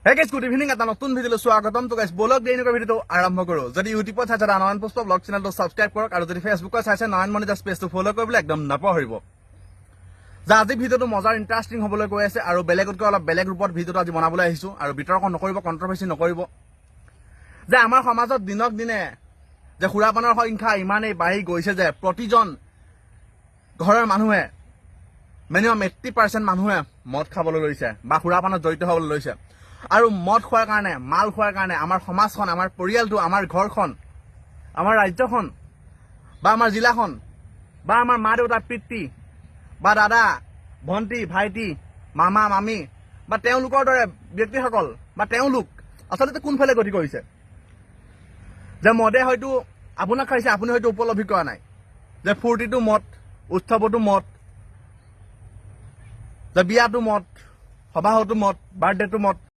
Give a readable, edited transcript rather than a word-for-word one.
Hey guys, good evening. At নতুন video স্বাগতম তো গাইস ব্লগ দেই এনেকুৱা ভিডিওটো আৰম্ভ কৰো যদি ইউটিউবত চাইছা নয়ন পুষ্প ব্লগ চেনেলটো সাবস্ক্ৰাইব কৰক আৰু যদি ফেসবুকত চাইছা নয়ন মনিটাৰ পেজটো ফলো কৰিবলৈ একদম নাপাহৰিব যা আজি ভিডিওটো মজাৰ ইন্টাৰেষ্টিং হ'বলৈ গৈ আছে আৰু বেলেগতকৈ অলপ বেলেগ ৰূপত ভিডিওটো আজি বনাবলৈ আহিছো আৰু বিতৰ্ক নকৰিব কন্ট্ৰভাৰ্সি নকৰিব যে আমাৰ সমাজত দিনক দিনে যে খুৰাপানৰ সংখ্যা ইমানেই বাঢ়ি গৈছে যে প্ৰতিজন ঘৰৰ মানুহে মিনিমাম 80% মানুহে মদ খাবলৈ লৈছে বা খুৰাপানত জড়িত হ'বলৈ লৈছে আৰু মদ খোৱাৰ কাৰণে মাল খোৱাৰ কাৰণে আমাৰ সমাজখন আমাৰ পৰিয়ালটো আমাৰ ঘৰখন আমাৰ ৰাজ্যখন বা আমাৰ জিলাখন বা আমাৰ মা দেউতা পিতৃ বা দাদা ভন্টি ভাইটি মামা মামী বা তেওঁলোকৰ দৰে ব্যক্তিসকল বা তেওঁলোক আচলতে কোনফালে গতি কৰিছে যে মদে হয়তো আপোনাক খাইছে আপুনি হয়তো উপলব্ধি কৰা নাই যে ফূৰ্তিটো মদ উৎসৱটো মদ যে বিয়াটো মদ সবাহতো মদ বাৰ্থডেটো মদ